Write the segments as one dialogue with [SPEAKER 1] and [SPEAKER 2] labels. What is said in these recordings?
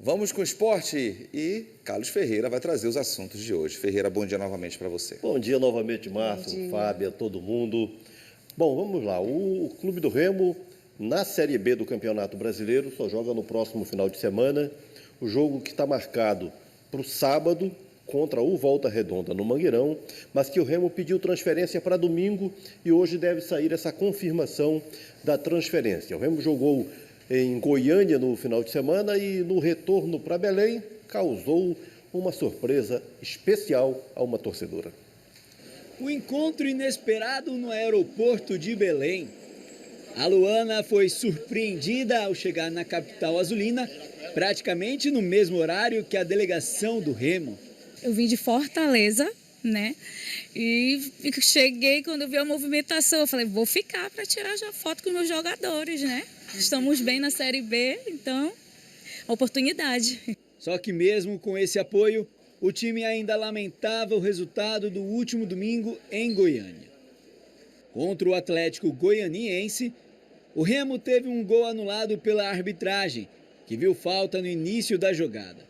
[SPEAKER 1] Vamos com o esporte e Carlos Ferreira vai trazer os assuntos de hoje. Ferreira, bom dia novamente para você.
[SPEAKER 2] Bom dia novamente, Márcio, Fábio, a todo mundo. Bom, vamos lá. O Clube do Remo, na Série B do Campeonato Brasileiro, só joga no próximo final de semana. O jogo que está marcado para o sábado, contra o Volta Redonda no Mangueirão, mas que o Remo pediu transferência para domingo e hoje deve sair essa confirmação da transferência. O Remo jogou em Goiânia no final de semana e no retorno para Belém causou uma surpresa especial a uma torcedora.
[SPEAKER 3] O encontro inesperado no aeroporto de Belém. A Luana foi surpreendida ao chegar na capital azulina, praticamente no mesmo horário que a delegação do Remo.
[SPEAKER 4] Eu vim de Fortaleza, né? E cheguei, quando eu vi a movimentação, eu falei, vou ficar para tirar já foto com meus jogadores, né? Estamos bem na Série B, então, oportunidade.
[SPEAKER 3] Só que mesmo com esse apoio, o time ainda lamentava o resultado do último domingo em Goiânia. Contra o Atlético Goianiense, o Remo teve um gol anulado pela arbitragem, que viu falta no início da jogada.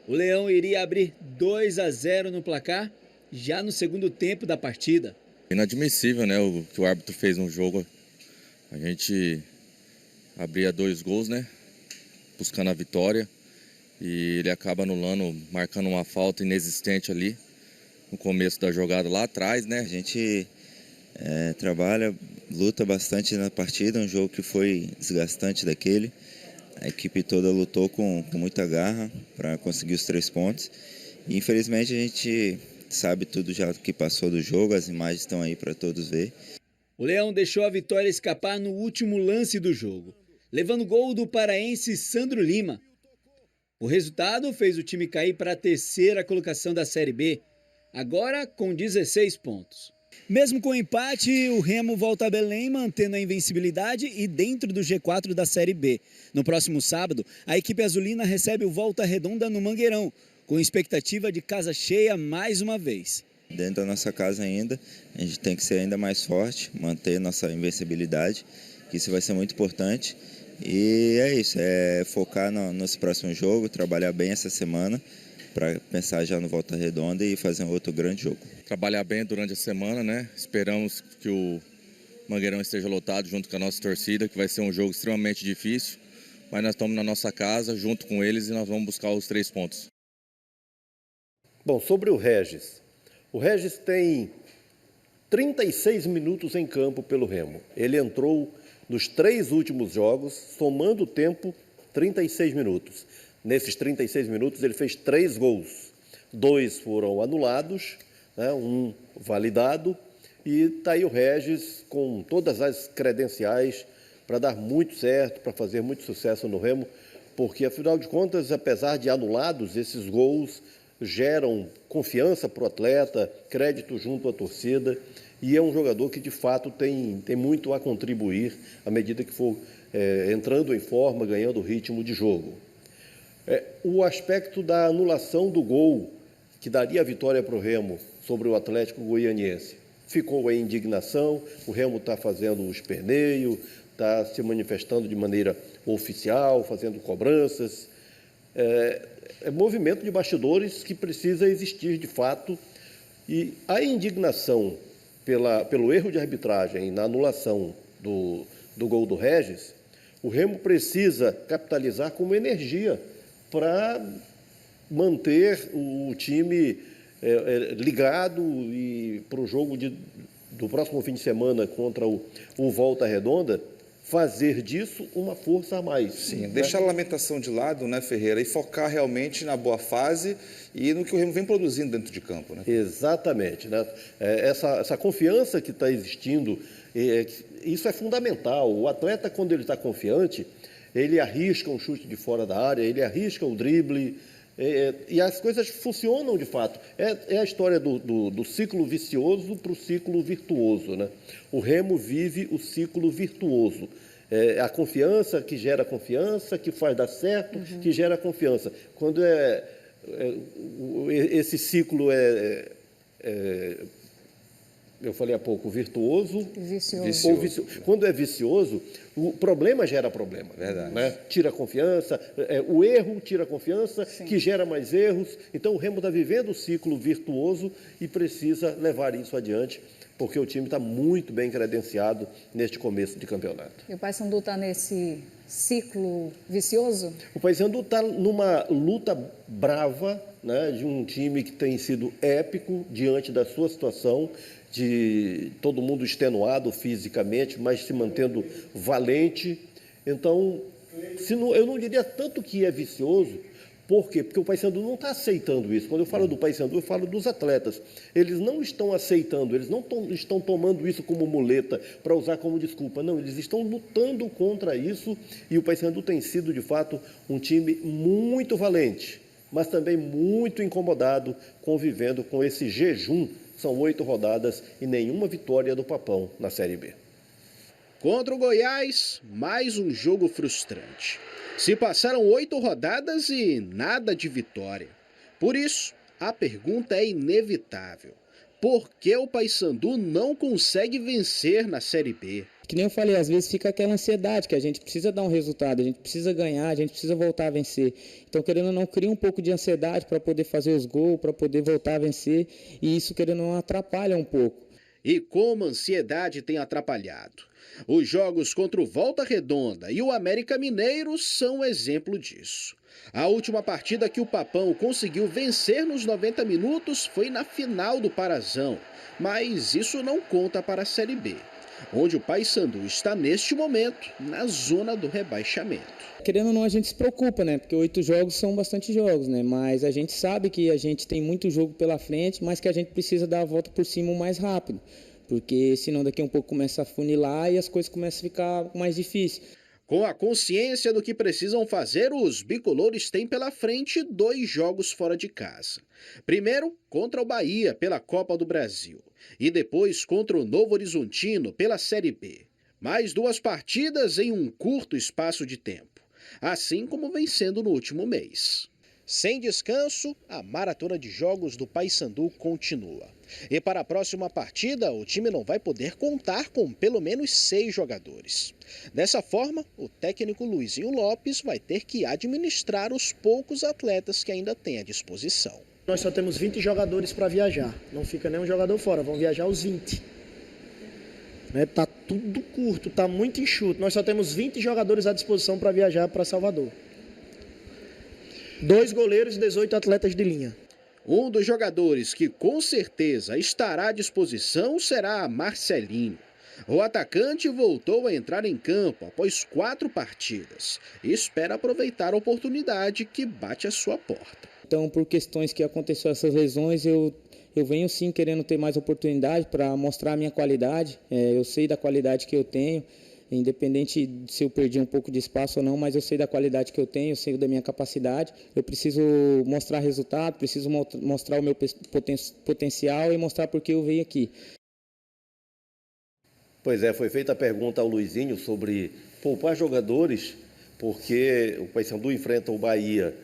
[SPEAKER 3] O Leão iria abrir 2-0 no placar já no segundo tempo da partida.
[SPEAKER 5] Inadmissível, né, o que o árbitro fez no jogo. A gente abria 2 gols, né, buscando a vitória, e ele acaba anulando, marcando uma falta inexistente ali no começo da jogada lá atrás, né.
[SPEAKER 6] A gente trabalha, luta bastante na partida, um jogo que foi desgastante daquele. A equipe toda lutou com muita garra para conseguir os 3 pontos. E, infelizmente, a gente sabe tudo já que passou do jogo, as imagens estão aí para todos ver.
[SPEAKER 3] O Leão deixou a vitória escapar no último lance do jogo, levando gol do paraense Sandro Lima. O resultado fez o time cair para a 3ª colocação da Série B, agora com 16 pontos. Mesmo com o empate, o Remo volta a Belém mantendo a invencibilidade e dentro do G4 da Série B. No próximo sábado, a equipe azulina recebe o Volta Redonda no Mangueirão, com expectativa de casa cheia mais uma vez.
[SPEAKER 6] Dentro da nossa casa ainda, a gente tem que ser ainda mais forte, manter nossa invencibilidade, que isso vai ser muito importante. E é isso, focar nesse próximo jogo, trabalhar bem essa semana, para pensar já no Volta Redonda e fazer um outro grande jogo.
[SPEAKER 5] Trabalhar bem durante a semana, né? Esperamos que o Mangueirão esteja lotado junto com a nossa torcida, que vai ser um jogo extremamente difícil, mas nós estamos na nossa casa junto com eles e nós vamos buscar os 3 pontos.
[SPEAKER 2] Bom, sobre o Regis tem 36 minutos em campo pelo Remo. Ele entrou nos 3 últimos jogos, somando o tempo, 36 minutos. Nesses 36 minutos ele fez 3 gols, 2 foram anulados, né, 1 validado, e está aí o Regis com todas as credenciais para dar muito certo, para fazer muito sucesso no Remo, porque afinal de contas, apesar de anulados, esses gols geram confiança para o atleta, crédito junto à torcida, e é um jogador que de fato tem muito a contribuir à medida que for entrando em forma, ganhando ritmo de jogo. O aspecto da anulação do gol, que daria a vitória para o Remo sobre o Atlético Goianiense. Ficou a indignação, o Remo está fazendo o esperneio, está se manifestando de maneira oficial, fazendo cobranças. É movimento de bastidores que precisa existir de fato. E a indignação pelo erro de arbitragem na anulação do gol do Regis, o Remo precisa capitalizar como energia para manter o time ligado e para o jogo do próximo fim de semana contra o Volta Redonda, fazer disso uma força a mais.
[SPEAKER 1] Sim,
[SPEAKER 2] né?
[SPEAKER 1] Deixar a lamentação de lado, né, Ferreira, e focar realmente na boa fase e no que o Remo vem produzindo dentro de campo. Né?
[SPEAKER 2] Exatamente. Né? Essa confiança que está existindo, isso é fundamental. O atleta, quando ele está confiante, ele arrisca um chute de fora da área, ele arrisca o drible, e as coisas funcionam de fato. É a história do ciclo vicioso para o ciclo virtuoso. Né? O Remo vive o ciclo virtuoso. A confiança que gera confiança, que faz dar certo, que gera confiança. Quando esse ciclo eu falei há pouco, virtuoso
[SPEAKER 7] Vicioso.
[SPEAKER 2] ou vicioso. Quando é vicioso, o problema gera problema.
[SPEAKER 1] Verdade.
[SPEAKER 2] Né? Tira a confiança, o erro tira a confiança,
[SPEAKER 7] Sim.
[SPEAKER 2] que gera mais erros. Então o Remo está vivendo o ciclo virtuoso e precisa levar isso adiante, porque o time está muito bem credenciado neste começo de campeonato.
[SPEAKER 7] E o Paysandu está nesse ciclo vicioso?
[SPEAKER 2] O Paysandu está numa luta brava, né, de um time que tem sido épico diante da sua situação, de todo mundo extenuado fisicamente, mas se mantendo valente. Então, eu não diria tanto que é vicioso. Por quê? Porque o Paysandu não está aceitando isso. Quando eu falo do Paysandu, eu falo dos atletas. Eles não estão aceitando, eles não estão tomando isso como muleta para usar como desculpa. Não, eles estão lutando contra isso e o Paysandu tem sido, de fato, um time muito valente, mas também muito incomodado, convivendo com esse jejum. São 8 rodadas e nenhuma vitória do Papão na Série B.
[SPEAKER 8] Contra o Goiás, mais um jogo frustrante. Se passaram 8 rodadas e nada de vitória. Por isso, a pergunta é inevitável. Por que o Paysandu não consegue vencer na Série B?
[SPEAKER 9] Que nem eu falei, às vezes fica aquela ansiedade que a gente precisa dar um resultado, a gente precisa ganhar, a gente precisa voltar a vencer. Então, querendo ou não, cria um pouco de ansiedade para poder fazer os gols, para poder voltar a vencer, e isso, querendo ou não, atrapalha um pouco.
[SPEAKER 8] E como a ansiedade tem atrapalhado. Os jogos contra o Volta Redonda e o América Mineiro são exemplo disso. A última partida que o Papão conseguiu vencer nos 90 minutos foi na final do Parazão, mas isso não conta para a Série B, onde o Paysandu está neste momento na zona do rebaixamento.
[SPEAKER 9] Querendo ou não, a gente se preocupa, né? Porque 8 jogos são bastante jogos, né? Mas a gente sabe que a gente tem muito jogo pela frente, mas que a gente precisa dar a volta por cima o mais rápido. Porque senão daqui a um pouco começa a funilar e as coisas começam a ficar mais difíceis.
[SPEAKER 8] Com a consciência do que precisam fazer, os bicolores têm pela frente 2 jogos fora de casa. Primeiro, contra o Bahia, pela Copa do Brasil. E depois contra o Novo Horizontino, pela Série B. Mais 2 partidas em um curto espaço de tempo. Assim como vem sendo no último mês. Sem descanso, a maratona de jogos do Paysandu continua. E para a próxima partida, o time não vai poder contar com pelo menos 6 jogadores. Dessa forma, o técnico Luizinho Lopes vai ter que administrar os poucos atletas que ainda tem à disposição.
[SPEAKER 10] Nós só temos 20 jogadores para viajar, não fica nenhum jogador fora, vão viajar os 20. Tá tudo curto, tá muito enxuto. Nós só temos 20 jogadores à disposição para viajar para Salvador. 2 goleiros e 18 atletas de linha.
[SPEAKER 8] Um dos jogadores que com certeza estará à disposição será Marcelinho. O atacante voltou a entrar em campo após 4 partidas e espera aproveitar a oportunidade que bate à sua porta.
[SPEAKER 9] Então, por questões que aconteceram essas lesões, eu venho sim querendo ter mais oportunidade para mostrar a minha qualidade. Eu sei da qualidade que eu tenho, independente se eu perdi um pouco de espaço ou não, mas eu sei da qualidade que eu tenho, eu sei da minha capacidade. Eu preciso mostrar resultado, preciso mostrar o meu potencial e mostrar por que eu venho aqui.
[SPEAKER 2] Pois é, foi feita a pergunta ao Luizinho sobre poupar jogadores, porque o Paysandu enfrenta o Bahia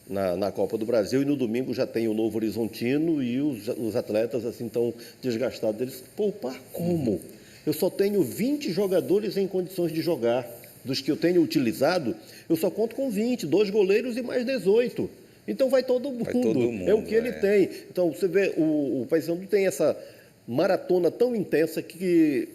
[SPEAKER 2] na Copa do Brasil e no domingo já tem o Novo Horizontino e os atletas assim tão desgastados. Eles poupar como? Eu só tenho 20 jogadores em condições de jogar. Dos que eu tenho utilizado, eu só conto com 20, 2 goleiros e mais 18. Então vai todo mundo. É o que ele tem. Então você vê, o Paysandu tem essa maratona tão intensa que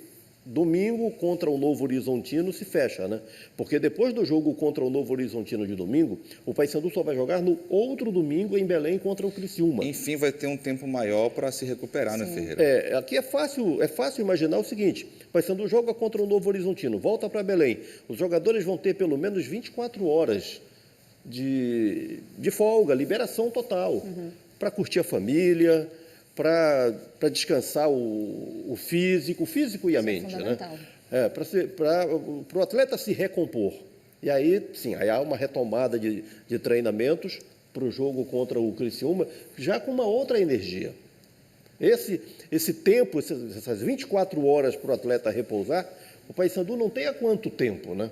[SPEAKER 2] domingo contra o Novo Horizontino se fecha, né? Porque depois do jogo contra o Novo Horizontino de domingo, o Paysandu só vai jogar no outro domingo em Belém contra o Criciúma.
[SPEAKER 1] Enfim, vai ter um tempo maior para se recuperar, né, Ferreira?
[SPEAKER 2] Aqui é fácil imaginar o seguinte: o Paysandu joga contra o Novo Horizontino, volta para Belém. Os jogadores vão ter pelo menos 24 horas de folga, liberação total, para curtir a família, para descansar o físico e a mente, né? Para o atleta se recompor. E aí, sim, aí há uma retomada de treinamentos para o jogo contra o Criciúma, já com uma outra energia. Esse tempo, essas 24 horas para o atleta repousar, o Paysandu não tem há quanto tempo, né?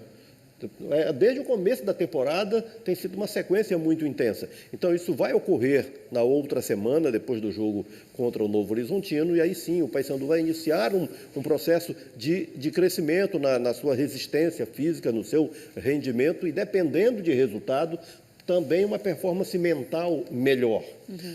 [SPEAKER 2] Desde o começo da temporada tem sido uma sequência muito intensa. Então isso vai ocorrer na outra semana, depois do jogo contra o Novo Horizontino, e aí sim o Paysandu vai iniciar um processo de crescimento na sua resistência física, no seu rendimento, e dependendo de resultado, também uma performance mental melhor.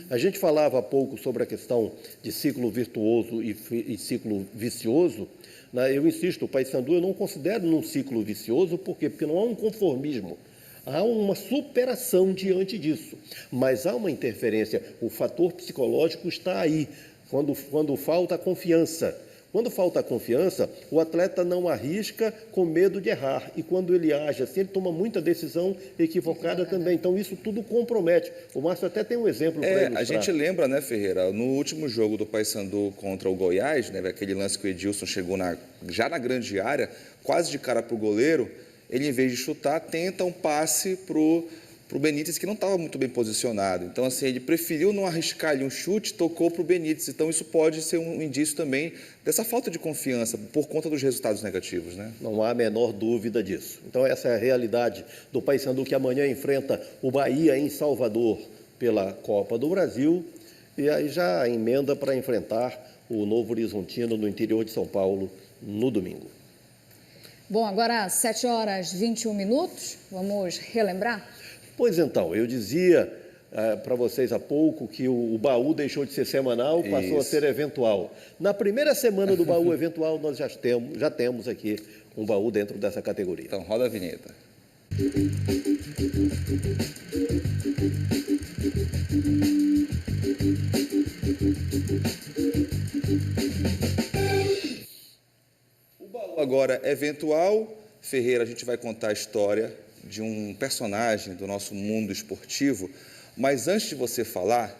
[SPEAKER 2] A gente falava há pouco sobre a questão de ciclo virtuoso e ciclo vicioso. Eu insisto, o Paysandu eu não considero num ciclo vicioso, por quê? Porque não há um conformismo, há uma superação diante disso, mas há uma interferência, o fator psicológico está aí, quando falta a confiança. Quando falta a confiança, o atleta não arrisca com medo de errar, e quando ele age assim, ele toma muita decisão equivocada também, então isso tudo compromete. O Márcio até tem um exemplo para ilustrar.
[SPEAKER 1] A gente lembra, né, Ferreira, no último jogo do Paysandu contra o Goiás, né, aquele lance que o Edilson chegou já na grande área, quase de cara para o goleiro, ele, em vez de chutar, tenta um passe para o Benítez, que não estava muito bem posicionado. Então, assim, ele preferiu não arriscar ali um chute, tocou para o Benítez. Então, isso pode ser um indício também dessa falta de confiança por conta dos resultados negativos, né?
[SPEAKER 2] Não há a menor dúvida disso. Então, essa é a realidade do Paysandu, que amanhã enfrenta o Bahia em Salvador pela Copa do Brasil, e aí já emenda para enfrentar o Novo Horizontino no interior de São Paulo no domingo.
[SPEAKER 7] Bom, agora 7h21, vamos relembrar?
[SPEAKER 2] Pois então, eu dizia para vocês há pouco que o baú deixou de ser semanal, passou a ser eventual. Na primeira semana do baú eventual, nós já temos aqui um baú dentro dessa categoria.
[SPEAKER 1] Então, roda a vinheta. O baú agora é eventual. Ferreira, a gente vai contar a história de um personagem do nosso mundo esportivo, mas antes de você falar,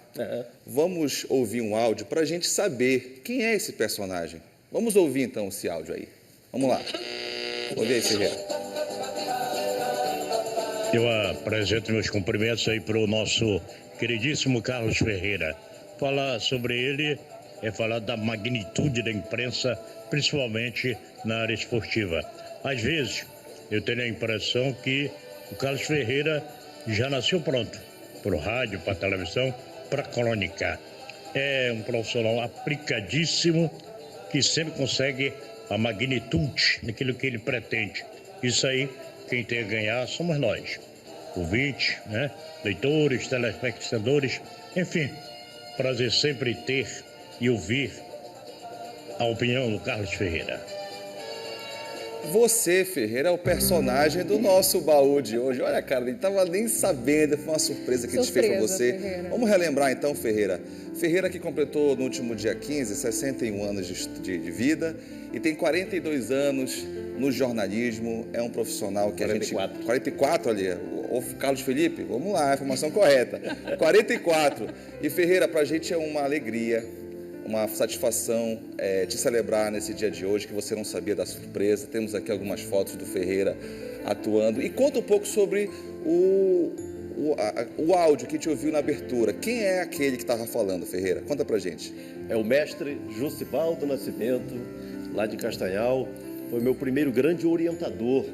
[SPEAKER 1] vamos ouvir um áudio para a gente saber quem é esse personagem. Vamos ouvir então esse áudio aí. Vamos lá. Ouve aí, Ferreira.
[SPEAKER 11] Eu apresento meus cumprimentos aí para o nosso queridíssimo Carlos Ferreira. Falar sobre ele é falar da magnitude da imprensa, principalmente na área esportiva. Às vezes, eu tenho a impressão que o Carlos Ferreira já nasceu pronto para o rádio, para a televisão, para crônica. É um profissional aplicadíssimo que sempre consegue a magnitude daquilo que ele pretende. Isso aí, quem tem a ganhar somos nós, ouvintes, né? Leitores, telespectadores, enfim, prazer sempre ter e ouvir a opinião do Carlos Ferreira.
[SPEAKER 1] Você, Ferreira, é o personagem do nosso baú de hoje. Olha, cara, ele estava nem sabendo, foi uma surpresa que a gente fez para você.
[SPEAKER 7] Ferreira.
[SPEAKER 1] Vamos relembrar então, Ferreira. Ferreira que completou no último dia 15, 61 anos de vida e tem 42 anos no jornalismo, é um profissional que
[SPEAKER 2] 44.
[SPEAKER 1] a gente... 44 ali, o Carlos Felipe, vamos lá, a informação correta. 44. E Ferreira, para a gente é uma alegria, uma satisfação te celebrar nesse dia de hoje, que você não sabia da surpresa. Temos aqui algumas fotos do Ferreira atuando. E conta um pouco sobre o áudio que te ouviu na abertura. Quem é aquele que estava falando, Ferreira? Conta pra gente.
[SPEAKER 2] É o mestre Jussivaldo Nascimento, lá de Castanhal. Foi meu primeiro grande orientador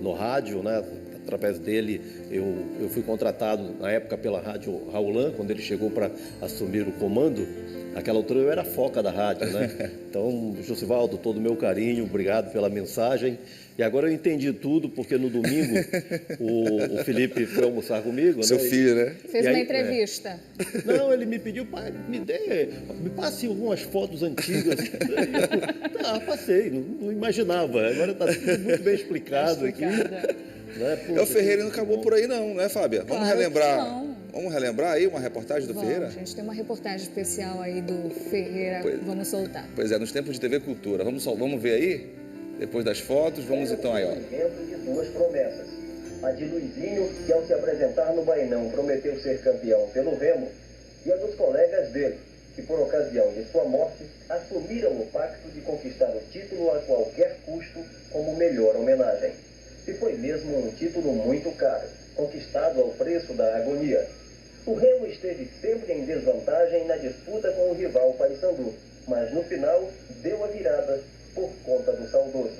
[SPEAKER 2] no rádio, né? Através dele, eu fui contratado na época pela Rádio Raulan, quando ele chegou para assumir o comando. Naquela altura eu era a foca da rádio, né? Então, Jussivaldo, todo o meu carinho, obrigado pela mensagem. E agora eu entendi tudo, porque no domingo o Felipe foi almoçar comigo.
[SPEAKER 1] Seu filho, né?
[SPEAKER 7] Fez uma entrevista.
[SPEAKER 2] Não, ele me pediu, pai, me passe algumas fotos antigas. Passei, não imaginava. Agora está tudo muito bem explicado aqui. Né?
[SPEAKER 1] O Ferreira não acabou por aí não, né, Fábia? Vamos relembrar.
[SPEAKER 7] Não.
[SPEAKER 1] Vamos relembrar aí uma reportagem do Ferreira?
[SPEAKER 7] A gente tem uma reportagem especial aí do Ferreira, vamos soltar.
[SPEAKER 1] Pois é, nos tempos de TV Cultura. Vamos ver aí? Depois das fotos, vamos então aí, ó.
[SPEAKER 12] Exemplo de duas promessas. A de Luizinho, que ao se apresentar no Bainão prometeu ser campeão pelo Remo, e a dos colegas dele, que por ocasião de sua morte assumiram o pacto de conquistar o título a qualquer custo como melhor homenagem. E foi mesmo um título muito caro, conquistado ao preço da agonia. O Remo esteve sempre em desvantagem na disputa com o rival Paysandu, mas no final deu a virada por conta do saudoso.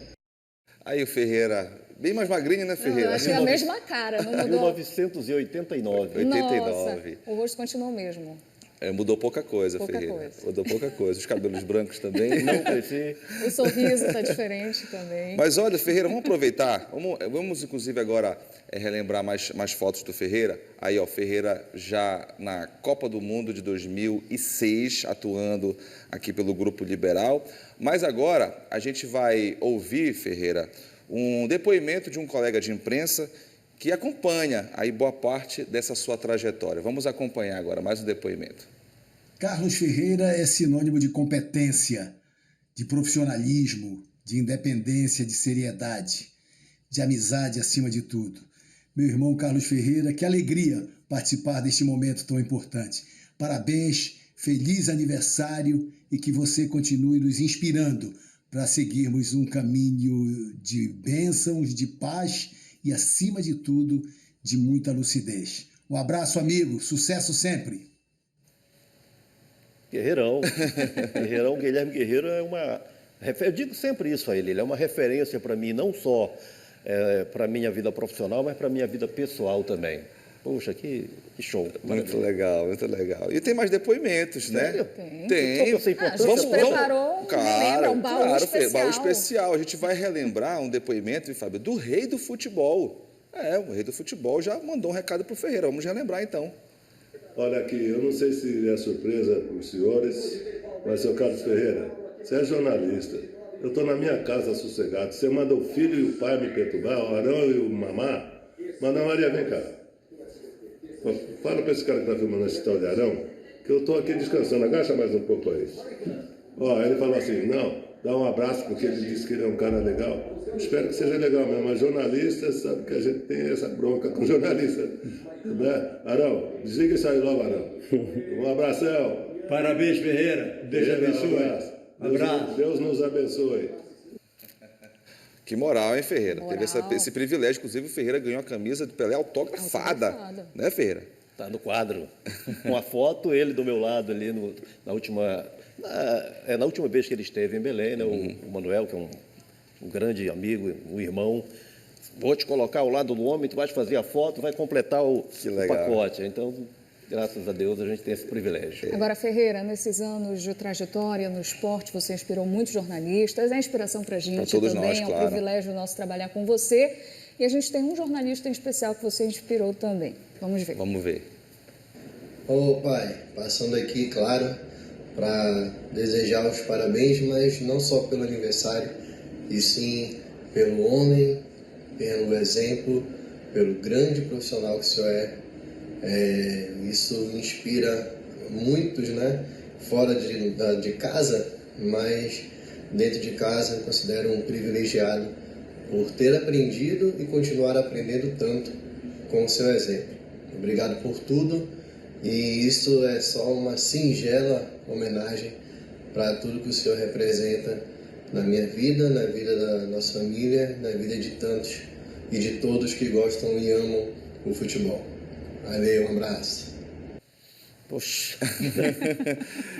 [SPEAKER 1] Aí o Ferreira bem mais magrinha, né, Ferreira?
[SPEAKER 7] Eu achei a mesma cara, não mudou.
[SPEAKER 2] 1989.
[SPEAKER 1] 89.
[SPEAKER 7] Nossa, o rosto continua o mesmo.
[SPEAKER 1] Mudou pouca coisa,
[SPEAKER 7] Pouca
[SPEAKER 1] Ferreira.
[SPEAKER 7] coisa.
[SPEAKER 1] Mudou pouca coisa. Os cabelos brancos também.
[SPEAKER 2] Não cresci.
[SPEAKER 7] O sorriso está diferente também.
[SPEAKER 1] Mas olha, Ferreira, vamos aproveitar. Vamos inclusive, agora relembrar mais fotos do Ferreira. Aí, ó, Ferreira já na Copa do Mundo de 2006, atuando aqui pelo Grupo Liberal. Mas agora a gente vai ouvir, Ferreira, um depoimento de um colega de imprensa que acompanha aí boa parte dessa sua trajetória. Vamos acompanhar agora mais um depoimento.
[SPEAKER 13] Carlos Ferreira é sinônimo de competência, de profissionalismo, de independência, de seriedade, de amizade acima de tudo. Meu irmão Carlos Ferreira, que alegria participar deste momento tão importante. Parabéns, feliz aniversário e que você continue nos inspirando para seguirmos um caminho de bênçãos, de paz e, acima de tudo, de muita lucidez. Um abraço, amigo. Sucesso sempre.
[SPEAKER 2] Guerreirão. Guerreirão, Guilherme Guerreiro é uma... Eu digo sempre isso a ele. Ele é uma referência para mim, não só para a minha vida profissional, mas para a minha vida pessoal também. Poxa, que show.
[SPEAKER 1] Muito legal, muito legal. E tem mais depoimentos,
[SPEAKER 2] Sério?
[SPEAKER 1] né? Tem.
[SPEAKER 7] A gente preparou, relembra, um baú especial.
[SPEAKER 1] Baú especial. A gente vai relembrar um depoimento, Fábio, do rei do futebol. O rei do futebol já mandou um recado para o Ferreira. Vamos relembrar, então.
[SPEAKER 14] Olha aqui, eu não sei se é surpresa para os senhores, mas, seu Carlos Ferreira, você é jornalista. Eu estou na minha casa sossegado. Você manda o filho e o pai me perturbar, o Arão e o Mamá. Manda Maria, vem cá. Fala para esse cara que está filmando esse tal de Arão, que eu estou aqui descansando. Agacha mais um pouco aí. Ó, ele falou assim, não, dá um abraço porque ele disse que ele é um cara legal. Espero que seja legal mesmo, mas jornalista sabe que a gente tem essa bronca com jornalista, né? Arão, desliga isso aí logo, Arão. Um abração.
[SPEAKER 15] Parabéns, Ferreira. Deus abençoe. Abraço.
[SPEAKER 14] Deus nos abençoe.
[SPEAKER 1] Que moral, hein, Ferreira?
[SPEAKER 7] Moral.
[SPEAKER 1] Teve esse privilégio. Inclusive, o Ferreira ganhou a camisa de Pelé autografada. Né, Ferreira?
[SPEAKER 2] Está no quadro. Com a foto, ele do meu lado ali na última vez que ele esteve em Belém, né? O Manuel, que é um grande amigo, um irmão. Vou te colocar ao lado do homem, tu vais fazer a foto, vai completar o pacote. Então, graças a Deus, a gente tem esse privilégio.
[SPEAKER 7] Agora, Ferreira, nesses anos de trajetória no esporte, você inspirou muitos jornalistas, é inspiração para a gente
[SPEAKER 1] todos
[SPEAKER 7] também,
[SPEAKER 1] nós,
[SPEAKER 7] é um
[SPEAKER 1] claro.
[SPEAKER 7] privilégio nosso trabalhar com você. E a gente tem um jornalista em especial que você inspirou também. Vamos ver.
[SPEAKER 1] Vamos ver.
[SPEAKER 16] Ô pai, passando aqui, claro, para desejar os parabéns, mas não só pelo aniversário, e sim pelo homem, pelo exemplo, pelo grande profissional que o senhor é. Isso inspira muitos, né? Fora de casa, mas dentro de casa eu considero um privilegiado por ter aprendido e continuar aprendendo tanto com o seu exemplo. Obrigado por tudo e isso é só uma singela homenagem para tudo que o senhor representa na minha vida, na vida da nossa família, na vida de tantos e de todos que gostam e amam o futebol. Valeu, um abraço.
[SPEAKER 2] Poxa.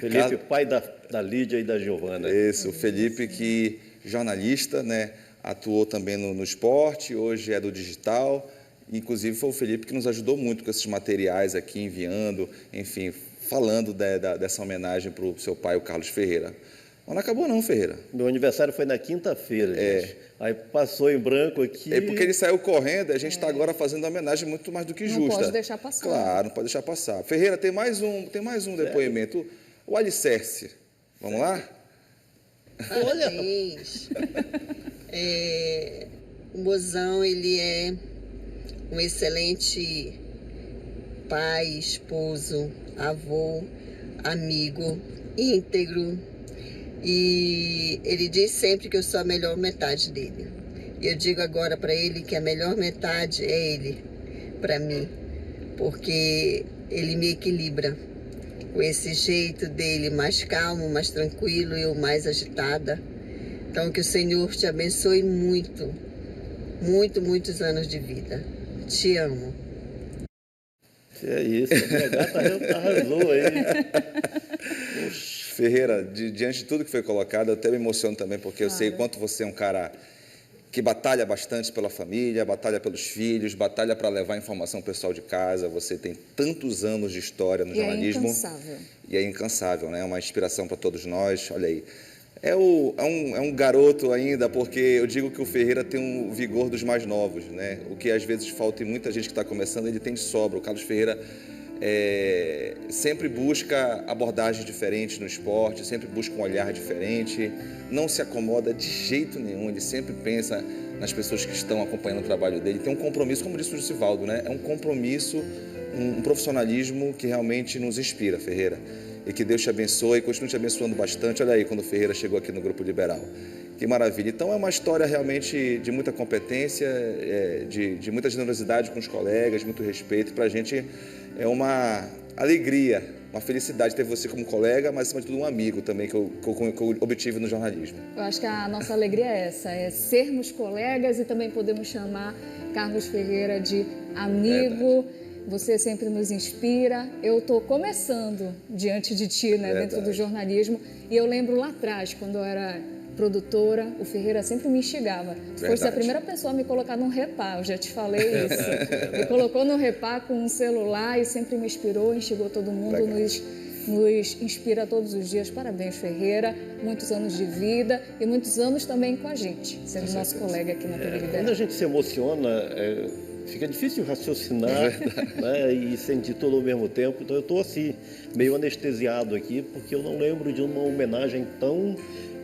[SPEAKER 2] Felipe, pai da Lídia e da Giovana.
[SPEAKER 1] Isso, o Felipe, que jornalista, né, atuou também no esporte, hoje é do digital. Inclusive, foi o Felipe que nos ajudou muito com esses materiais aqui, enviando, enfim, falando dessa homenagem para o seu pai, o Carlos Ferreira. Mas não acabou não, Ferreira.
[SPEAKER 2] Meu aniversário foi na quinta-feira, gente. Aí passou em branco aqui.
[SPEAKER 1] É porque ele saiu correndo e a gente está agora fazendo uma homenagem muito mais do que justa.
[SPEAKER 7] Não pode deixar passar.
[SPEAKER 1] Claro, não pode deixar passar. Ferreira, tem mais um depoimento. O alicerce. Vamos lá?
[SPEAKER 17] Parabéns. O Mozão, ele é um excelente pai, esposo, avô, amigo, íntegro. E ele diz sempre que eu sou a melhor metade dele. E eu digo agora para ele que a melhor metade é ele, para mim, porque ele me equilibra com esse jeito dele mais calmo, mais tranquilo e eu mais agitada. Então que o Senhor te abençoe muito, muitos anos de vida. Te amo.
[SPEAKER 2] Que é isso, a gata arrasou aí.
[SPEAKER 1] Ferreira, diante de tudo que foi colocado, eu até me emociono também, porque eu sei o quanto você é um cara que batalha bastante pela família, batalha pelos filhos, batalha para levar informação pessoal de casa. Você tem tantos anos de história no jornalismo.
[SPEAKER 7] É incansável.
[SPEAKER 1] E é incansável, né? É uma inspiração para todos nós. Olha aí. É um garoto ainda, porque eu digo que o Ferreira tem um vigor dos mais novos, né? O que às vezes falta em muita gente que está começando, ele tem de sobra. O Carlos Ferreira sempre busca abordagens diferentes no esporte, sempre busca um olhar diferente, não se acomoda de jeito nenhum, ele sempre pensa nas pessoas que estão acompanhando o trabalho dele. Tem um compromisso, como disse o Gisivaldo, né? É um compromisso, um profissionalismo que realmente nos inspira, Ferreira. E que Deus te abençoe e continue te abençoando bastante. Olha aí, quando o Ferreira chegou aqui no Grupo Liberal. Que maravilha. Então, é uma história realmente de muita competência, de muita generosidade com os colegas, muito respeito. Para a gente é uma alegria, uma felicidade ter você como colega, mas, acima de tudo, um amigo também que eu obtive no jornalismo.
[SPEAKER 7] Eu acho que a nossa alegria é essa, é sermos colegas e também podemos chamar Carlos Ferreira de amigo. Verdade. Você sempre nos inspira. Eu estou começando diante de ti, né, dentro do jornalismo. E eu lembro lá atrás, quando eu era produtora, o Ferreira sempre me instigava. Tu foste a primeira pessoa a me colocar num repá, eu já te falei isso. Me colocou no repá com um celular e sempre me inspirou, instigou todo mundo, nos inspira todos os dias. Parabéns, Ferreira. Muitos anos de vida e muitos anos também com a gente, sendo nosso colega aqui na TV Liberal.
[SPEAKER 2] Quando a gente se emociona, fica difícil raciocinar, né, e sentir tudo ao mesmo tempo. Então eu estou assim, meio anestesiado aqui, porque eu não lembro de uma homenagem tão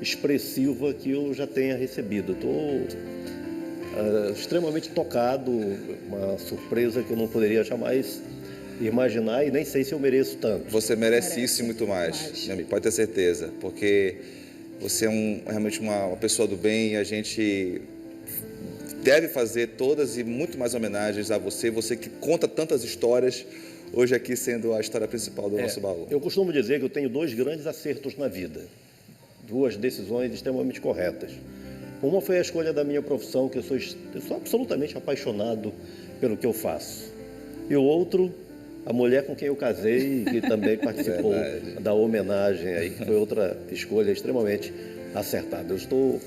[SPEAKER 2] expressiva que eu já tenha recebido. Estou extremamente tocado, uma surpresa que eu não poderia jamais imaginar e nem sei se eu mereço tanto.
[SPEAKER 1] Você merece isso e muito mais, meu amigo, pode ter certeza, porque você é realmente uma pessoa do bem e a gente deve fazer todas e muito mais homenagens a você, você que conta tantas histórias, hoje aqui sendo a história principal do nosso baú.
[SPEAKER 2] Eu costumo dizer que eu tenho 2 grandes acertos na vida, 2 decisões extremamente corretas. Uma foi a escolha da minha profissão, que eu sou absolutamente apaixonado pelo que eu faço. E o outro, a mulher com quem eu casei, que também participou da homenagem, aí, que foi outra escolha extremamente acertada. Eu estou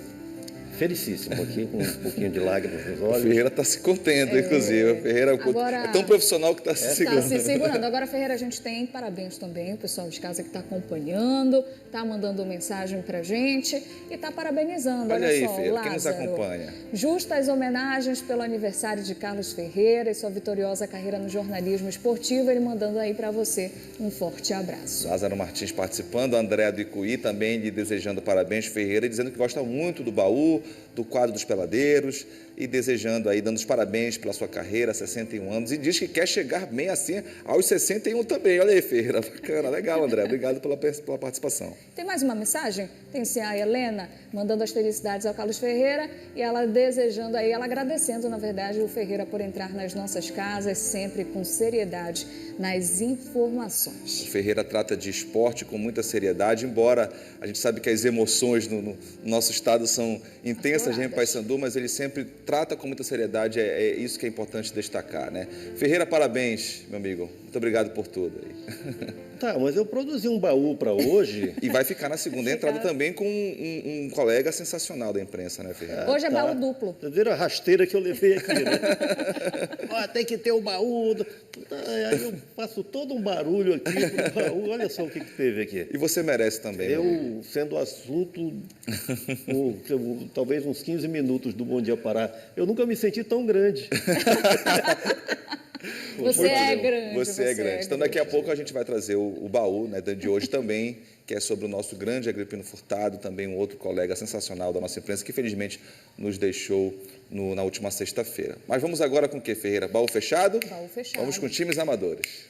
[SPEAKER 2] felicíssimo aqui, com um pouquinho de lágrimas nos olhos.
[SPEAKER 1] O Ferreira está se contendo, inclusive. O Ferreira é tão profissional que está se segurando.
[SPEAKER 7] Está se segurando. Agora, Ferreira, a gente tem parabéns também, o pessoal de casa que está acompanhando, está mandando mensagem para a gente e está parabenizando.
[SPEAKER 1] Olha aí,
[SPEAKER 7] só,
[SPEAKER 1] Ferreira,
[SPEAKER 7] Lázaro,
[SPEAKER 1] quem nos acompanha.
[SPEAKER 7] Justas homenagens pelo aniversário de Carlos Ferreira e sua vitoriosa carreira no jornalismo esportivo, ele mandando aí para você um forte abraço.
[SPEAKER 1] Lázaro Martins participando, André do Icuí também lhe desejando parabéns, Ferreira, e dizendo que gosta muito do baú, do quadro dos peladeiros e desejando aí, dando os parabéns pela sua carreira, 61 anos, e diz que quer chegar bem assim aos 61 também. Olha aí, Ferreira, bacana, legal, André, obrigado pela participação.
[SPEAKER 7] Tem mais uma mensagem? Tem-se a Helena mandando as felicidades ao Carlos Ferreira e ela desejando aí, ela agradecendo, na verdade, o Ferreira por entrar nas nossas casas sempre com seriedade nas informações.
[SPEAKER 1] O Ferreira trata de esporte com muita seriedade, embora a gente sabe que as emoções no nosso estado são intensas em Paysandu, mas ele sempre trata com muita seriedade, é isso que é importante destacar, né? Ferreira, parabéns, meu amigo. Muito obrigado por tudo aí.
[SPEAKER 2] Tá, mas eu produzi um baú para hoje.
[SPEAKER 1] E vai ficar na segunda entrada também com um colega sensacional da imprensa, né, Ferreira?
[SPEAKER 7] Hoje é baú duplo.
[SPEAKER 2] Vocês viram a rasteira que eu levei aqui, né? Ó, tem que ter o baú. Aí eu faço todo um barulho aqui pro baú. Olha só o que teve aqui.
[SPEAKER 1] E você merece também.
[SPEAKER 2] Eu, sendo assunto, talvez uns 15 minutos do Bom Dia Pará, eu nunca me senti tão grande.
[SPEAKER 7] Você é grande.
[SPEAKER 1] Você é grande. Então, daqui a pouco a gente vai trazer o baú, né, de hoje também, que é sobre o nosso grande Agripino Furtado, também um outro colega sensacional da nossa imprensa, que infelizmente nos deixou na última sexta-feira. Mas vamos agora com o que, Ferreira? Baú fechado?
[SPEAKER 7] Baú fechado.
[SPEAKER 1] Vamos com times amadores.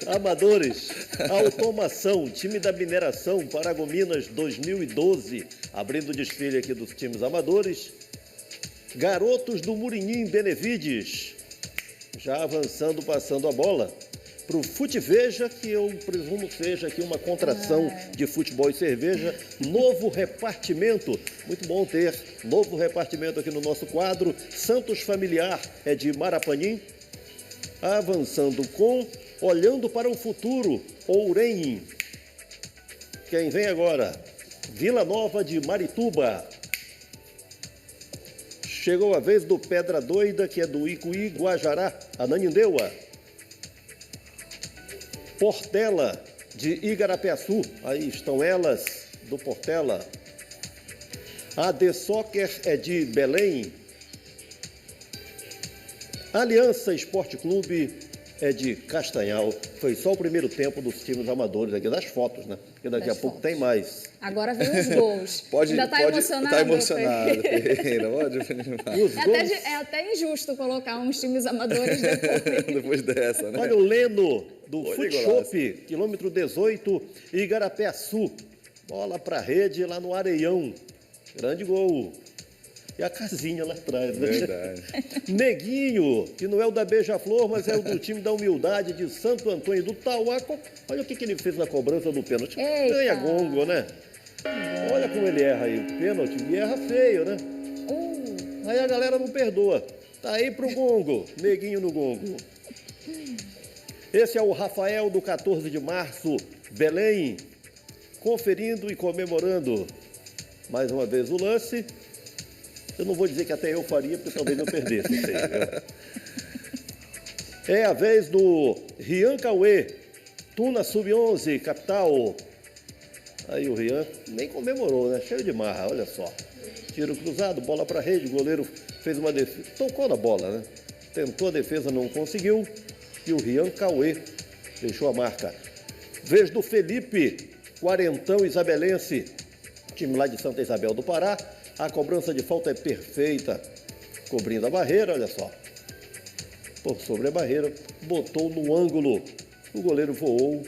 [SPEAKER 2] Amadores, automação, time da mineração, Paragominas 2012, abrindo o desfile aqui dos times amadores. Garotos do Murinim Benevides, já avançando, passando a bola. para o Futeveja, que eu presumo seja aqui uma contração de futebol e cerveja, novo repartimento. Muito bom ter novo repartimento aqui no nosso quadro. Santos Familiar é de Marapanim, avançando com Olhando para o Futuro, Ourém. Quem vem agora? Vila Nova de Marituba. Chegou a vez do Pedra Doida, que é do Icuí, Guajará, Ananindeua. Portela, de Igarapeaçu. Aí estão elas, do Portela. A The Soccer é de Belém. Aliança Esporte Clube é de Castanhal. Foi só o primeiro tempo dos times amadores aqui, das fotos, né? Porque daqui a pouco tem mais.
[SPEAKER 7] Agora vem os gols. Ainda está emocionado?
[SPEAKER 1] Está emocionado, Ferreira.
[SPEAKER 7] É até injusto colocar uns times amadores depois.
[SPEAKER 1] Depois dessa, né?
[SPEAKER 2] Olha o Leno, do Futeshop, quilômetro 18, Igarapeaçu. Bola para a rede lá no Areião. Grande gol. E a casinha lá atrás, né?
[SPEAKER 1] Verdade.
[SPEAKER 2] Neguinho, que não é o da Beija-Flor, mas é o do time da Humildade de Santo Antônio do Tauá. Olha o que ele fez na cobrança do pênalti. Ganha gongo, né? Olha como ele erra aí. O pênalti, e erra feio, né? Aí a galera não perdoa. Tá aí pro gongo. Neguinho no gongo. Esse é o Rafael do 14 de março, Belém, conferindo e comemorando mais uma vez o lance. Eu não vou dizer que até eu faria, porque talvez eu perdesse. É a vez do Rian Cauê, Tuna Sub-11, capital. Aí o Rian nem comemorou, né? Cheio de marra, olha só. Tiro cruzado, bola para a rede, o goleiro fez uma defesa, tocou na bola, né? Tentou a defesa, não conseguiu. E o Rian Cauê deixou a marca. Vez do Felipe, quarentão isabelense, time lá de Santa Isabel do Pará. A cobrança de falta é perfeita, cobrindo a barreira, olha só. Por sobre a barreira, botou no ângulo. O goleiro voou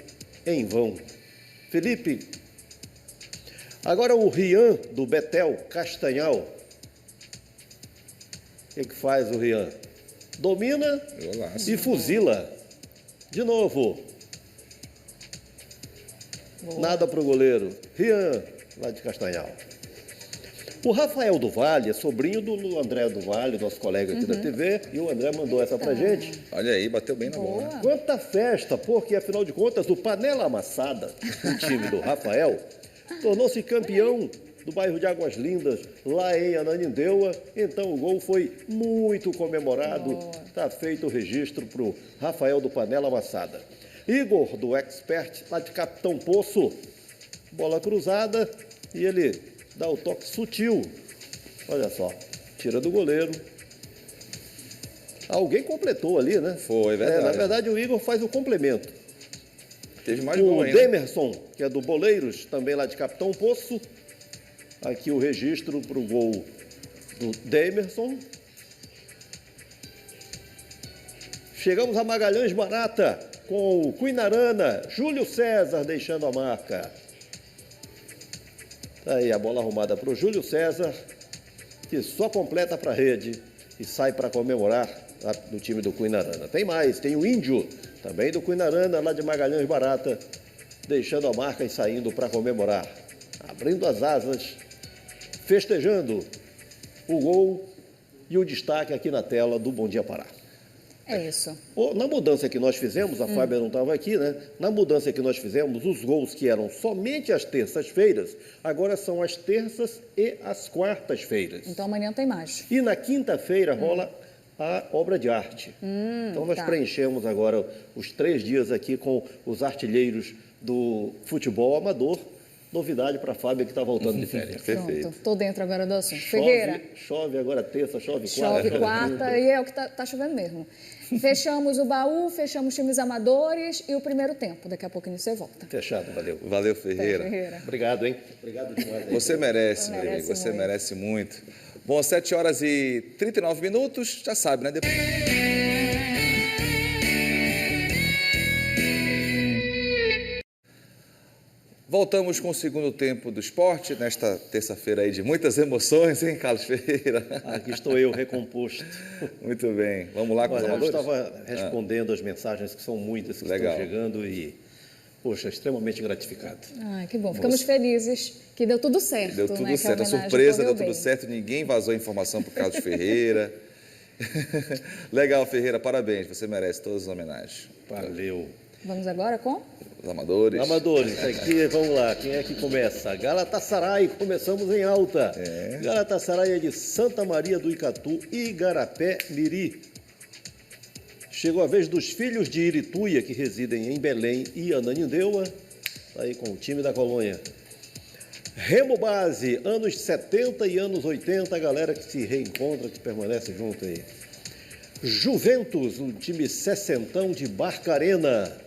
[SPEAKER 2] em vão. Felipe. Agora o Rian, do Betel, Castanhal. O que faz o Rian? Domina e fuzila. De novo. Boa. Nada para o goleiro. Rian, lá de Castanhal. O Rafael do Vale é sobrinho do André do Vale, nosso colega aqui da TV, e o André mandou essa pra gente.
[SPEAKER 1] Olha aí, bateu bem na bola.
[SPEAKER 2] Quanta festa, porque afinal de contas o Panela Amassada, o time do Rafael, tornou-se campeão do bairro de Águas Lindas, lá em Ananindeua. Então o gol foi muito comemorado. Está feito o registro para o Rafael do Panela Amassada. Igor do Expert, lá de Capitão Poço, bola cruzada e ele dá o toque sutil. Olha só, tira do goleiro. Alguém completou ali, né?
[SPEAKER 1] Foi, verdade.
[SPEAKER 2] Na verdade, o Igor faz o complemento.
[SPEAKER 1] Teve mais gol ainda.
[SPEAKER 2] O Demerson, que é do Boleiros, também lá de Capitão Poço. Aqui o registro para o gol do Demerson. Chegamos a Magalhães Barata, com o Cuinarana, Júlio César deixando a marca. Aí a bola arrumada para o Júlio César, que só completa para a rede e sai para comemorar do time do Cuinarana. Tem mais, tem o Índio, também do Cuinarana, lá de Magalhães Barata, deixando a marca e saindo para comemorar. Abrindo as asas, festejando o gol e o destaque aqui na tela do Bom Dia Pará.
[SPEAKER 7] É isso.
[SPEAKER 2] Na mudança que nós fizemos, a Fábia não estava aqui, né? Na mudança que nós fizemos, os gols que eram somente às terças-feiras, agora são às terças e às quartas-feiras.
[SPEAKER 7] Então amanhã tem mais.
[SPEAKER 2] E na quinta-feira rola a obra de arte. Então nós preenchemos agora os 3 dias aqui com os artilheiros do futebol amador. Novidade para a Fábia que está voltando de férias.
[SPEAKER 7] Pronto, estou dentro agora do assunto. Ferreira.
[SPEAKER 2] Chove agora terça, chove quarta.
[SPEAKER 7] Chove quarta e é o que está chovendo mesmo. Fechamos o baú, fechamos times amadores e o primeiro tempo. Daqui a pouquinho você volta.
[SPEAKER 2] Fechado, valeu.
[SPEAKER 1] Valeu, Ferreira.
[SPEAKER 7] Ferreira.
[SPEAKER 2] Obrigado, hein? Obrigado demais.
[SPEAKER 1] Você merece, meu amigo. Você merece muito. Bom, 7 horas e 39 minutos, já sabe, né? Depois... Voltamos com o segundo tempo do esporte, nesta terça-feira aí de muitas emoções, hein, Carlos Ferreira?
[SPEAKER 2] Aqui estou eu, recomposto.
[SPEAKER 1] Muito bem. Vamos lá com os
[SPEAKER 2] Eu
[SPEAKER 1] amadores?
[SPEAKER 2] estava respondendo as mensagens, que são muitas, que
[SPEAKER 1] Legal.
[SPEAKER 2] estão chegando e, poxa, extremamente gratificado.
[SPEAKER 7] Ah, que bom. Ficamos felizes que deu tudo certo.
[SPEAKER 1] Deu tudo
[SPEAKER 7] né?
[SPEAKER 1] certo, a
[SPEAKER 7] homenagem
[SPEAKER 1] surpresa
[SPEAKER 7] correu
[SPEAKER 1] deu tudo
[SPEAKER 7] bem.
[SPEAKER 1] certo, ninguém vazou informação para o Carlos Ferreira. Legal, Ferreira, parabéns, você merece todas as homenagens.
[SPEAKER 2] Valeu.
[SPEAKER 7] Vamos agora com?
[SPEAKER 1] Os amadores.
[SPEAKER 2] Amadores, aqui, vamos lá, quem é que começa? Galatasaray, começamos em alta. Galatasaray é de Santa Maria do Icatu, Igarapé, Miri. Chegou a vez dos filhos de Irituia, que residem em Belém e Ananindeua, aí com o time da colônia. Remo Base, anos 70 e anos 80, a galera que se reencontra, que permanece junto aí. Juventus, o time sessentão de Barcarena.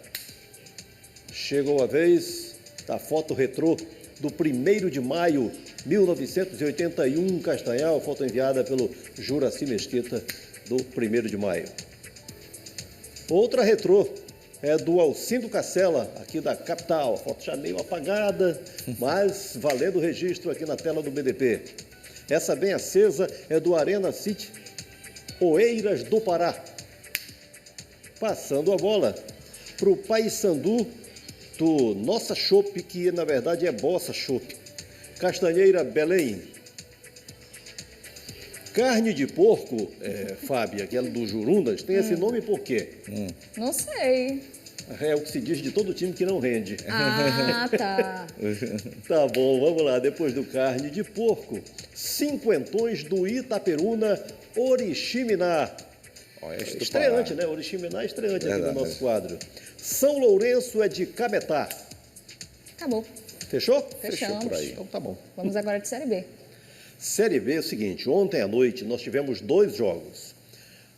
[SPEAKER 2] Chegou a vez da foto retrô do 1º de maio, 1981, Castanhal, foto enviada pelo Juraci Mesquita, do 1º de maio. Outra retrô é do Alcindo Cacela, aqui da capital, foto já meio apagada, mas valendo o registro aqui na tela do BDP. Essa bem acesa é do Arena City, Oeiras do Pará. Passando a bola para o Paysandu do Nossa Chopp, que na verdade é Bossa Chopp. Castanheira, Belém. Carne de porco, Fábio, aquela do Jurundas, tem esse nome por quê?
[SPEAKER 7] Não sei.
[SPEAKER 2] É o que se diz de todo time que não rende.
[SPEAKER 7] Ah, tá.
[SPEAKER 2] Tá bom, vamos lá. Depois do carne de porco, cinquentões do Itaperuna, Oriximiná. Estreante, né? Oriximiná é estreante aqui no nosso quadro. São Lourenço é de Cametá.
[SPEAKER 7] Acabou.
[SPEAKER 2] Fechou?
[SPEAKER 7] Fechamos.
[SPEAKER 2] Fechou por aí. Então tá bom.
[SPEAKER 7] Vamos agora de Série B.
[SPEAKER 2] Série B é o seguinte, ontem à noite nós tivemos 2 jogos.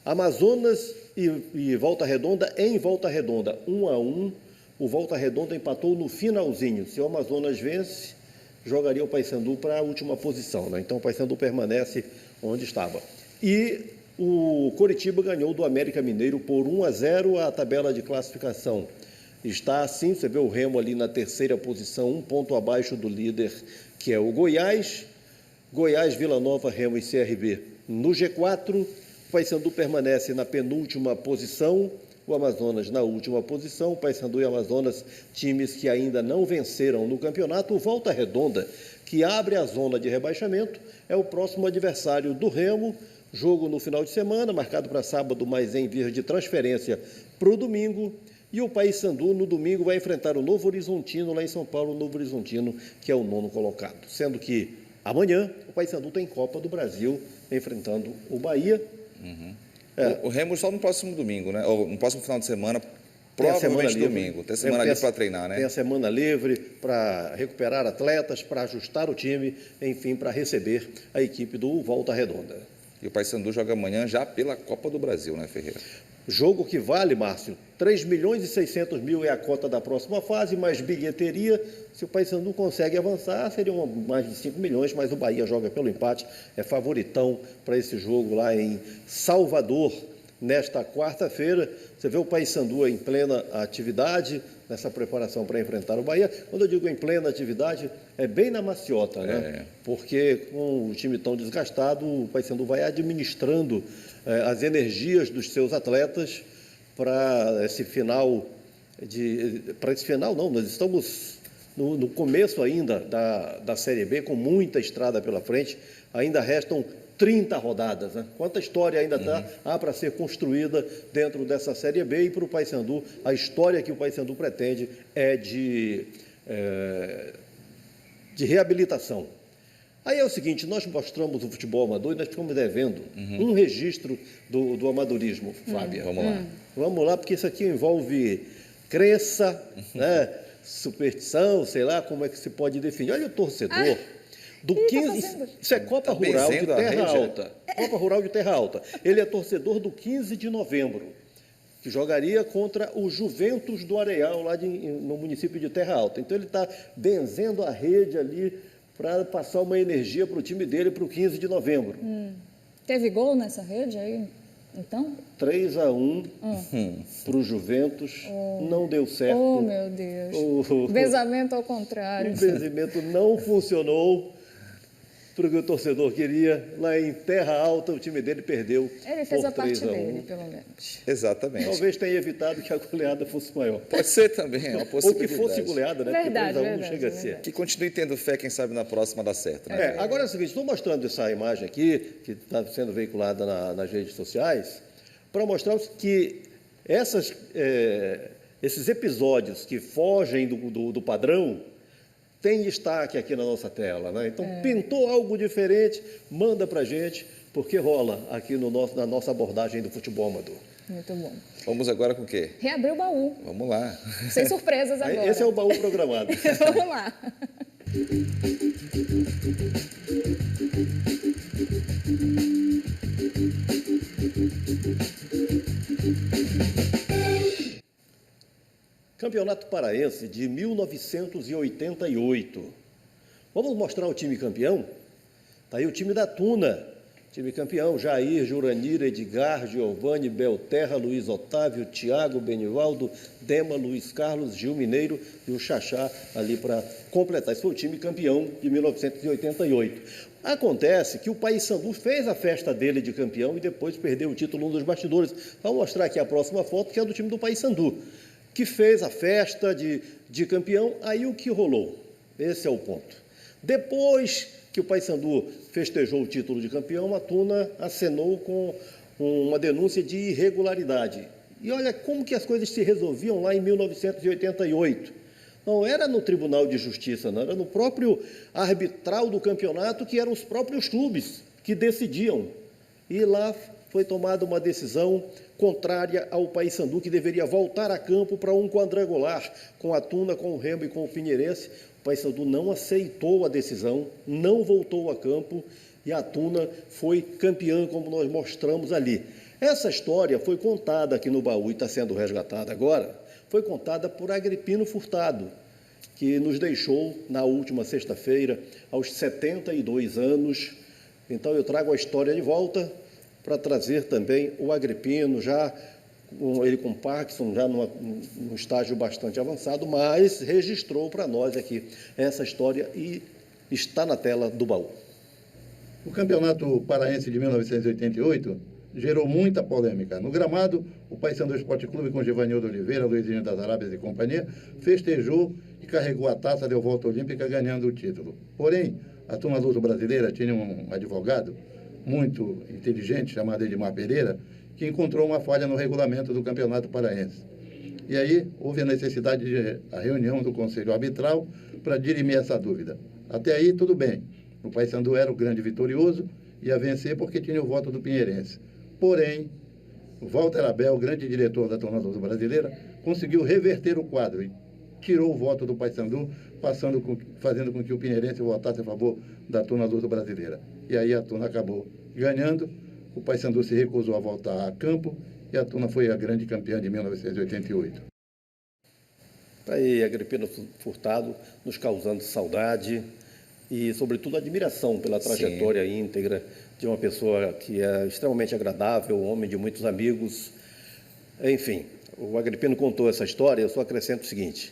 [SPEAKER 2] Amazonas e Volta Redonda em Volta Redonda, 1-1. O Volta Redonda empatou no finalzinho. Se o Amazonas vence, jogaria o Paysandu para a última posição, né? Então o Paysandu permanece onde estava. E o Coritiba ganhou do América Mineiro por 1-0 a tabela de classificação. Está assim, você vê o Remo ali na 3ª posição, 1 ponto abaixo do líder, que é o Goiás. Goiás, Vila Nova, Remo e CRB no G4. O Paysandu permanece na penúltima posição, o Amazonas na última posição. O Paysandu e Amazonas, times que ainda não venceram no campeonato. O Volta Redonda, que abre a zona de rebaixamento, é o próximo adversário do Remo. Jogo no final de semana, marcado para sábado, mas em vias de transferência para o domingo. E o Paysandu, no domingo, vai enfrentar o Novo Horizontino, lá em São Paulo, o Novo Horizontino, que é o 9º colocado. Sendo que amanhã o Paysandu tem Copa do Brasil, enfrentando o Bahia.
[SPEAKER 1] O Remo só no próximo domingo, né? Ou no próximo final de semana, provavelmente domingo. Tem semana livre para treinar, né?
[SPEAKER 2] Tem a semana livre para recuperar atletas, para ajustar o time, enfim, para receber a equipe do Volta Redonda.
[SPEAKER 1] E o Paysandu joga amanhã já pela Copa do Brasil, né, Ferreira?
[SPEAKER 2] Jogo que vale, Márcio, 3.600.000 é a cota da próxima fase, mais bilheteria. Se o Paysandu consegue avançar, seriam mais de 5 milhões, mas o Bahia joga pelo empate, é favoritão para esse jogo lá em Salvador, nesta quarta-feira. Você vê o Paysandu em plena atividade, nessa preparação para enfrentar o Bahia. Quando eu digo em plena atividade, é bem na maciota, né? Porque com o time tão desgastado, o Paysandu vai administrando as energias dos seus atletas para esse final nós estamos no começo ainda da Série B, com muita estrada pela frente. Ainda restam 30 rodadas, né? Quanta história ainda há para ser construída dentro dessa Série B. E para o Paysandu, a história que o Paysandu pretende é de reabilitação. Aí é o seguinte, nós mostramos o futebol amador e nós ficamos devendo um registro do amadorismo, Fábio.
[SPEAKER 1] Vamos lá.
[SPEAKER 2] Vamos lá, porque isso aqui envolve crença, né? Superstição, sei lá como é que se pode definir. Olha o torcedor do 15... Isso é Copa Rural de Terra Alta. Copa Rural de Terra Alta. Ele é torcedor do 15 de novembro, que jogaria contra o Juventus do Areal, lá no município de Terra Alta. Então ele está benzendo a rede ali para passar uma energia para o time dele para o 15 de novembro.
[SPEAKER 7] Teve gol nessa rede aí? Então?
[SPEAKER 2] 3-1 para o Juventus, não deu certo.
[SPEAKER 7] Oh, meu Deus. O vezamento ao contrário.
[SPEAKER 2] O vezamento não funcionou porque o torcedor queria. Lá em Terra Alta, o time dele perdeu.
[SPEAKER 7] Ele fez
[SPEAKER 2] por
[SPEAKER 7] a parte
[SPEAKER 2] 3-1.
[SPEAKER 7] dele, pelo menos.
[SPEAKER 1] Exatamente.
[SPEAKER 2] Talvez tenha evitado que a goleada fosse maior.
[SPEAKER 1] Pode ser também, é uma possibilidade.
[SPEAKER 2] Ou que fosse goleada, né?
[SPEAKER 7] Verdade,
[SPEAKER 2] porque 3-1 não
[SPEAKER 7] verdade,
[SPEAKER 2] chega a ser.
[SPEAKER 1] Que continue tendo fé, quem sabe na próxima dá certo, né?
[SPEAKER 2] Agora é o seguinte, estou mostrando essa imagem aqui, que está sendo veiculada nas redes sociais, para mostrar que esses episódios que fogem do padrão têm destaque aqui na nossa tela, né? Então, pintou algo diferente, manda para a gente, porque rola aqui na nossa abordagem do futebol amador.
[SPEAKER 7] Muito bom.
[SPEAKER 1] Vamos agora com o quê?
[SPEAKER 7] Reabrir o baú.
[SPEAKER 1] Vamos lá.
[SPEAKER 7] Sem surpresas agora.
[SPEAKER 2] Esse é o baú programado.
[SPEAKER 7] Vamos lá.
[SPEAKER 2] Campeonato Paraense de 1988. Vamos mostrar o time campeão? Está aí o time da Tuna. Time campeão: Jair, Juranir, Edgar, Giovanni, Belterra, Luiz Otávio, Tiago, Benivaldo, Dema, Luiz Carlos, Gil Mineiro e o Xaxá ali para completar. Esse foi o time campeão de 1988. Acontece que o Paysandu fez a festa dele de campeão e depois perdeu o título dos bastidores. Vamos mostrar aqui a próxima foto, que é do time do Paysandu, que fez a festa de campeão. Aí o que rolou? Esse é o ponto. Depois que o Paysandu festejou o título de campeão, a Tuna acenou com uma denúncia de irregularidade. E olha como que as coisas se resolviam lá em 1988. Não era no Tribunal de Justiça, não, era no próprio arbitral do campeonato, que eram os próprios clubes que decidiam. E lá foi tomada uma decisão contrária ao Paysandu, que deveria voltar a campo para um quadrangular com a Tuna, com o Remo e com o Pinheirense. O Paysandu não aceitou a decisão, não voltou a campo e a Tuna foi campeã, como nós mostramos ali. Essa história foi contada aqui no baú e está sendo resgatada agora. Foi contada por Agripino Furtado, que nos deixou na última sexta-feira, aos 72 anos. Então eu trago a história de volta para trazer também o Agripino, já ele com Parkinson, já num estágio bastante avançado, mas registrou para nós aqui essa história e está na tela do baú.
[SPEAKER 18] O Campeonato Paraense de 1988 gerou muita polêmica. No gramado, o Paysandu Esporte Clube, com Givanildo Oliveira, Luizinho das Arábias e companhia, festejou e carregou a taça, deu volta olímpica, ganhando o título. Porém, a Turma Luso-Brasileira tinha um advogado muito inteligente, chamado Edmar Pereira, que encontrou uma falha no regulamento do Campeonato Paraense. E aí houve a necessidade de a reunião do Conselho Arbitral para dirimir essa dúvida. Até aí, tudo bem. O Paysandu era o grande vitorioso, ia vencer porque tinha o voto do Pinheirense. Porém, o Walter Abel, grande diretor da Turma Luso-Brasileira, conseguiu reverter o quadro e tirou o voto do Paysandu, fazendo com que o Pinheirense votasse a favor da Turma Luso-Brasileira. E aí a Turma acabou ganhando. O Paysandu se recusou a voltar a campo e a Tuna foi a grande campeã de 1988.
[SPEAKER 2] Está aí Agripino Furtado nos causando saudade e, sobretudo, admiração pela trajetória íntegra de uma pessoa que é extremamente agradável, um homem de muitos amigos. Enfim, o Agripino contou essa história, eu só acrescento o seguinte.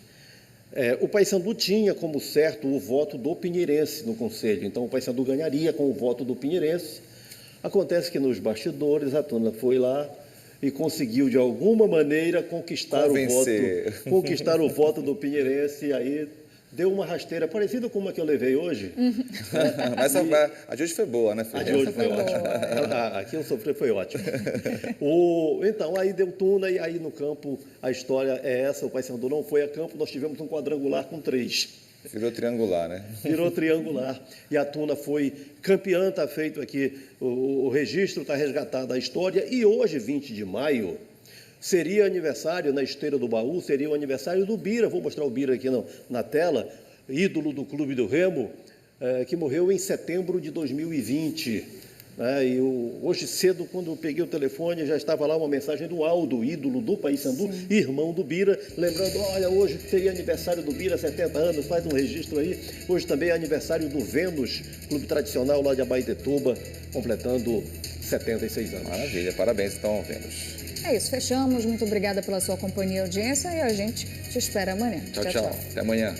[SPEAKER 2] O Paysandu tinha como certo o voto do Pinheirense no Conselho, então o Paysandu ganharia com o voto do Pinheirense. Acontece que nos bastidores a Tuna foi lá e conseguiu de alguma maneira conquistar o voto do Pinheirense, e aí deu uma rasteira parecida com uma que eu levei hoje.
[SPEAKER 1] Mas a de hoje foi boa, né, Felipe?
[SPEAKER 2] A de hoje foi ótima. A que eu sofri foi ótima. Então, aí deu Tuna, e aí no campo a história é essa: o Paysandu não foi a campo, nós tivemos um quadrangular com 3.
[SPEAKER 1] Virou triangular, né?
[SPEAKER 2] Virou triangular. E a Tuna foi campeã, está feito aqui, o registro, está resgatada a história. E hoje, 20 de maio, seria aniversário, na esteira do baú, seria o aniversário do Bira. Vou mostrar o Bira aqui na tela, ídolo do Clube do Remo, que morreu em setembro de 2020. E hoje cedo, quando eu peguei o telefone, já estava lá uma mensagem do Aldo, ídolo do Paysandu, irmão do Bira, lembrando: olha, hoje seria aniversário do Bira, 70 anos, faz um registro aí. Hoje também é aniversário do Vênus, clube tradicional lá de Abaetetuba, completando 76 anos.
[SPEAKER 1] Maravilha, parabéns então, Vênus.
[SPEAKER 7] É isso, fechamos. Muito obrigada pela sua companhia e audiência e a gente te espera amanhã.
[SPEAKER 1] Tchau, tchau. Até amanhã.